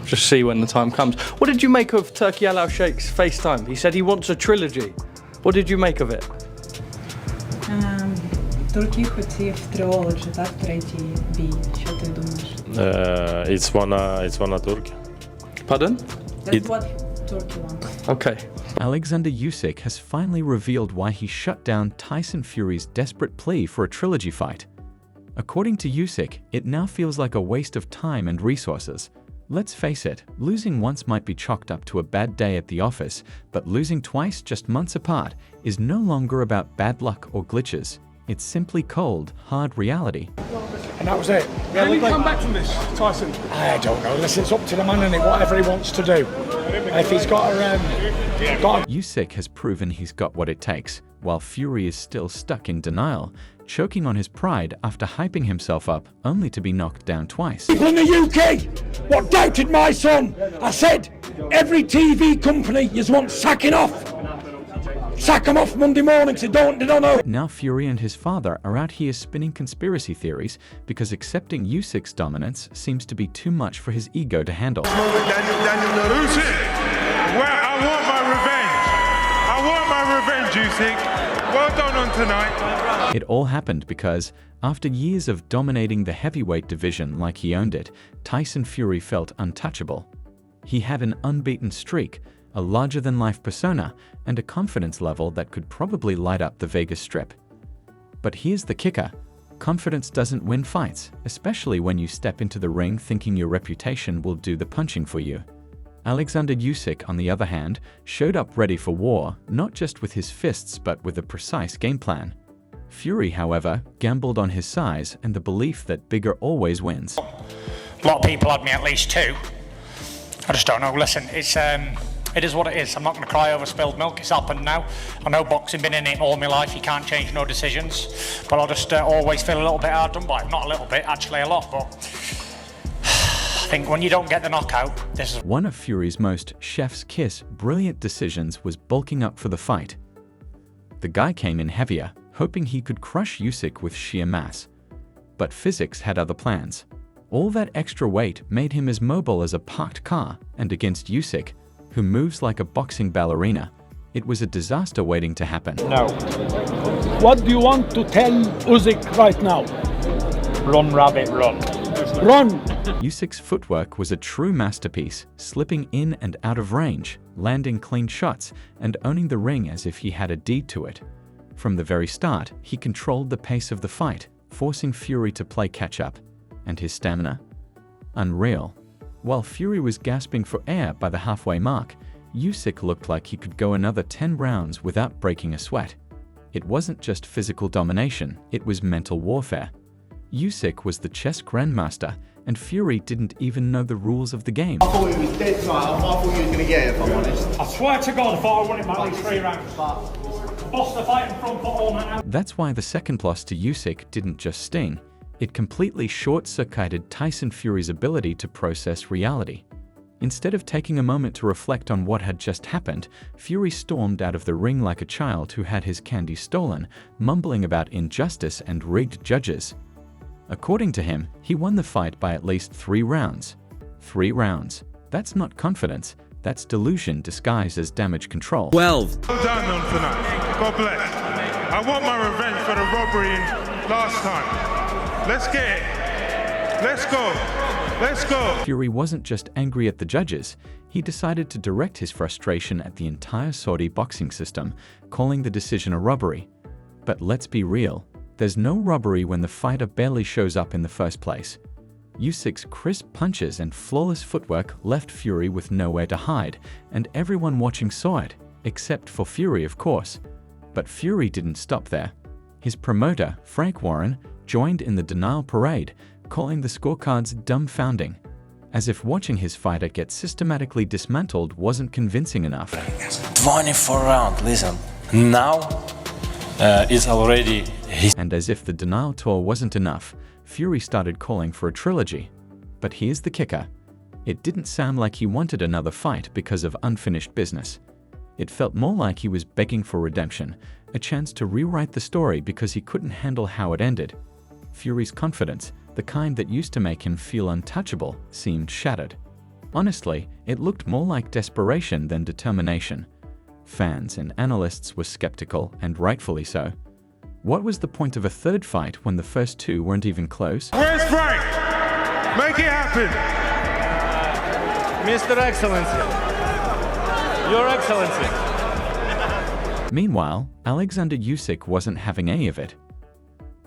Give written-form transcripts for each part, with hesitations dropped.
Just see when the time comes. What did you make of Turki Al Sheikh's FaceTime? He said he wants a trilogy. What did you make of it? Турки хотів трилоджі, так, третій бій. Що ти думаєш? It's one Turkey. Pardon? That's what Turkey wants. Okay. Oleksandr Usyk has finally revealed why he shut down Tyson Fury's desperate plea for a trilogy fight. According to Usyk, it now feels like a waste of time and resources. Let's face it, losing once might be chalked up to a bad day at the office, but losing twice just months apart is no longer about bad luck or glitches. It's simply cold, hard reality. And that was it. Can he come back from this, Tyson? I don't know. Listen, it's up to the man and whatever he wants to do. If he's got a... Usyk has proven he's got what it takes, while Fury is still stuck in denial, choking on his pride after hyping himself up only to be knocked down twice. People in the UK, what doubted my son? I said, every TV company you want sacking off. Sack him off Monday morning, so they don't know. Now Fury and his father are out here spinning conspiracy theories because accepting Usyk's dominance seems to be too much for his ego to handle. Daniel Usyk, well, I want my revenge, Usyk. Well done on tonight. It all happened because, after years of dominating the heavyweight division like he owned it, Tyson Fury felt untouchable. He had an unbeaten streak, a larger-than-life persona, and a confidence level that could probably light up the Vegas Strip. But here's the kicker. Confidence doesn't win fights, especially when you step into the ring thinking your reputation will do the punching for you. Oleksandr Usyk, on the other hand, showed up ready for war, not just with his fists but with a precise game plan. Fury, however, gambled on his size and the belief that bigger always wins. A lot of people had me at least two. I just don't know. Listen, it is what it is. I'm not going to cry over spilled milk. It's happened now. I know boxing, been in it all my life. You can't change no decisions. But I'll just always feel a little bit hard done by. Not a little bit, actually a lot. But I think when you don't get the knockout, this is... One of Fury's most chef's kiss brilliant decisions was bulking up for the fight. The guy came in heavier, hoping he could crush Usyk with sheer mass. But physics had other plans. All that extra weight made him as mobile as a parked car, and against Usyk, who moves like a boxing ballerina, it was a disaster waiting to happen. No. What do you want to tell Usyk right now? Run, rabbit, run. Run! Usyk's footwork was a true masterpiece, slipping in and out of range, landing clean shots, and owning the ring as if he had a deed to it. From the very start, he controlled the pace of the fight, forcing Fury to play catch-up. And his stamina? Unreal. While Fury was gasping for air by the halfway mark, Usyk looked like he could go another 10 rounds without breaking a sweat. It wasn't just physical domination, it was mental warfare. Usyk was the chess grandmaster, and Fury didn't even know the rules of the game. I thought it was dead tonight. I thought you were going to get it, if I'm honest. I swear to God, I thought I wanted my at least 3 rounds. Boss the fight in front for all night. That's why the second loss to Usyk didn't just sting. It completely short-circuited Tyson Fury's ability to process reality. Instead of taking a moment to reflect on what had just happened, Fury stormed out of the ring like a child who had his candy stolen, mumbling about injustice and rigged judges. According to him, he won the fight by at least 3 rounds. 3 rounds. That's not confidence, that's delusion disguised as damage control. 12. Well done on tonight. God bless. I want my revenge for the robbery last time. Let's get it. Let's go. Let's go. Fury wasn't just angry at the judges. He decided to direct his frustration at the entire Saudi boxing system, calling the decision a robbery. But let's be real. There's no robbery when the fighter barely shows up in the first place. Usyk's crisp punches and flawless footwork left Fury with nowhere to hide, and everyone watching saw it, except for Fury, of course. But Fury didn't stop there. His promoter, Frank Warren, joined in the denial parade, calling the scorecards dumbfounding, as if watching his fighter get systematically dismantled wasn't convincing enough. 24 rounds, listen. Now it's already... And as if the denial tour wasn't enough, Fury started calling for a trilogy. But here's the kicker. It didn't sound like he wanted another fight because of unfinished business. It felt more like he was begging for redemption, a chance to rewrite the story because he couldn't handle how it ended. Fury's confidence, the kind that used to make him feel untouchable, seemed shattered. Honestly, it looked more like desperation than determination. Fans and analysts were skeptical, and rightfully so. What was the point of a third fight when the first two weren't even close? Where's Frank? Make it happen. Mr. Excellency. Your Excellency. Meanwhile, Oleksandr Usyk wasn't having any of it.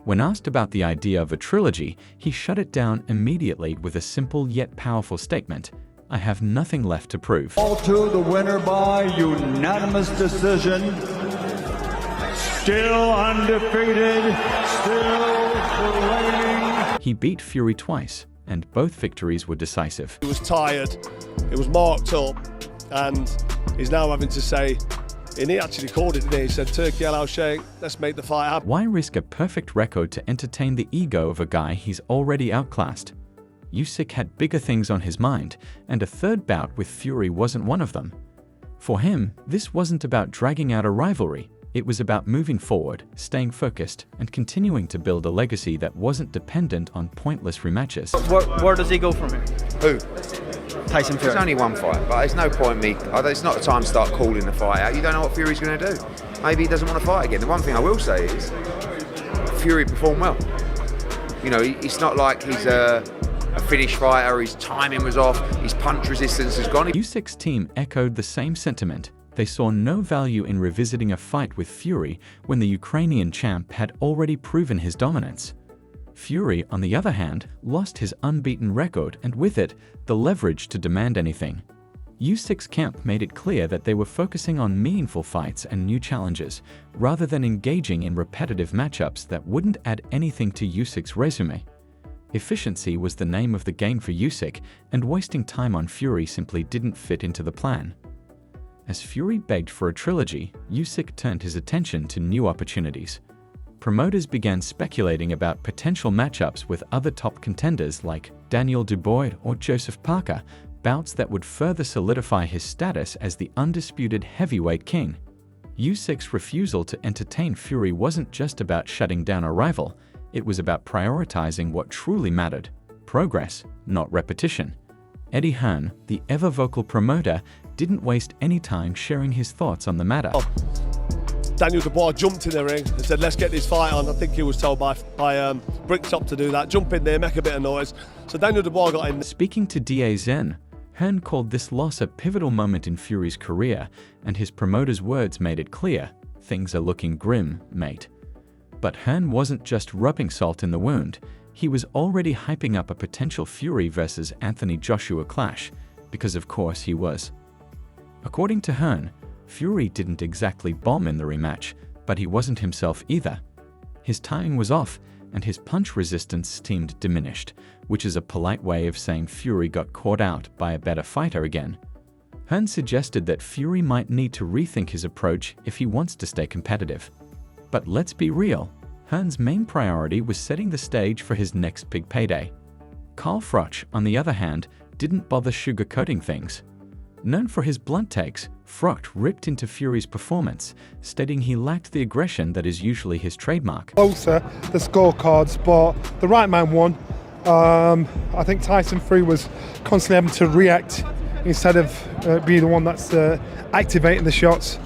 When asked about the idea of a trilogy, he shut it down immediately with a simple yet powerful statement: "I have nothing left to prove." All to the winner by unanimous decision. Still undefeated, still reigning. He beat Fury twice, and both victories were decisive. He was tired, it was marked up, and he's now having to say, and he actually called it, didn't he? He said, Turkey allow Sheikh, let's make the fight happen. Why risk a perfect record to entertain the ego of a guy he's already outclassed? Usyk had bigger things on his mind, and a third bout with Fury wasn't one of them. For him, this wasn't about dragging out a rivalry. It was about moving forward, staying focused, and continuing to build a legacy that wasn't dependent on pointless rematches. Where does he go from here? Who? Tyson Fury. There's only one fight, but there's no point me. It's not the time to start calling the fight out. You don't know what Fury's going to do. Maybe he doesn't want to fight again. The one thing I will say is, Fury performed well. You know, it's not like he's a finished fighter. His timing was off. His punch resistance has gone. Usyk's team echoed the same sentiment. They saw no value in revisiting a fight with Fury when the Ukrainian champ had already proven his dominance. Fury, on the other hand, lost his unbeaten record and with it, the leverage to demand anything. Usyk's camp made it clear that they were focusing on meaningful fights and new challenges, rather than engaging in repetitive matchups that wouldn't add anything to Usyk's resume. Efficiency was the name of the game for Usyk, and wasting time on Fury simply didn't fit into the plan. As Fury begged for a trilogy, Usyk turned his attention to new opportunities. Promoters began speculating about potential matchups with other top contenders like Daniel Dubois or Joseph Parker, bouts that would further solidify his status as the undisputed heavyweight king. Usyk's refusal to entertain Fury wasn't just about shutting down a rival, it was about prioritizing what truly mattered: progress, not repetition. Eddie Hearn, the ever-vocal promoter, didn't waste any time sharing his thoughts on the matter. Daniel Dubois jumped in the ring and said, let's get this fight on. I think he was told by Bricktop to do that. Jump in there, make a bit of noise. So Daniel Dubois got in. Speaking to DAZN, Hearn called this loss a pivotal moment in Fury's career, and his promoter's words made it clear: things are looking grim, mate. But Hearn wasn't just rubbing salt in the wound. He was already hyping up a potential Fury versus Anthony Joshua clash, because of course he was. According to Hearn, Fury didn't exactly bomb in the rematch, but he wasn't himself either. His timing was off, and his punch resistance seemed diminished, which is a polite way of saying Fury got caught out by a better fighter again. Hearn suggested that Fury might need to rethink his approach if he wants to stay competitive. But let's be real, Hearn's main priority was setting the stage for his next big payday. Carl Froch, on the other hand, didn't bother sugarcoating things. Known for his blunt takes, Froch ripped into Fury's performance, stating he lacked the aggression that is usually his trademark. Closer, the scorecards, but the right man won. I think Tyson Fury was constantly having to react instead of be the one that's activating the shots.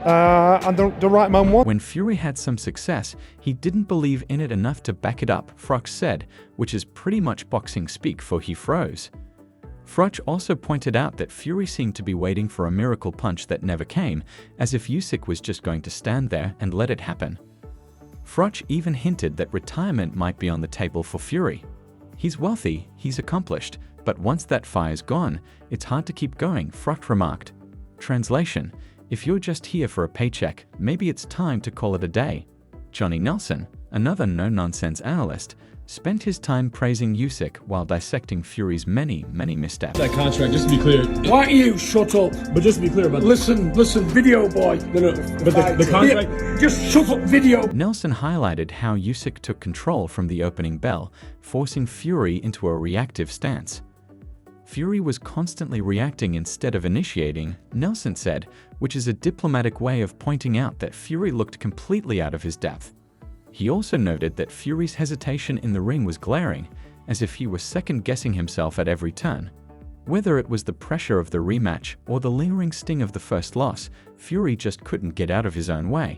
And the right man won. When Fury had some success, he didn't believe in it enough to back it up, Froch said, which is pretty much boxing speak for he froze. Froch also pointed out that Fury seemed to be waiting for a miracle punch that never came, as if Usyk was just going to stand there and let it happen. Froch even hinted that retirement might be on the table for Fury. He's wealthy, he's accomplished, but once that fire's gone, it's hard to keep going, Froch remarked. Translation: if you're just here for a paycheck, maybe it's time to call it a day. Johnny Nelson, another no-nonsense analyst, spent his time praising Usyk while dissecting Fury's many missteps. That contract, just to be clear. Why don't you shut up? But just to be clear about listen, video boy. No, but the contract. Yeah, just shut up, video. Nelson highlighted how Usyk took control from the opening bell, forcing Fury into a reactive stance. Fury was constantly reacting instead of initiating, Nelson said, which is a diplomatic way of pointing out that Fury looked completely out of his depth. He also noted that Fury's hesitation in the ring was glaring, as if he was second-guessing himself at every turn. Whether it was the pressure of the rematch or the lingering sting of the first loss, Fury just couldn't get out of his own way.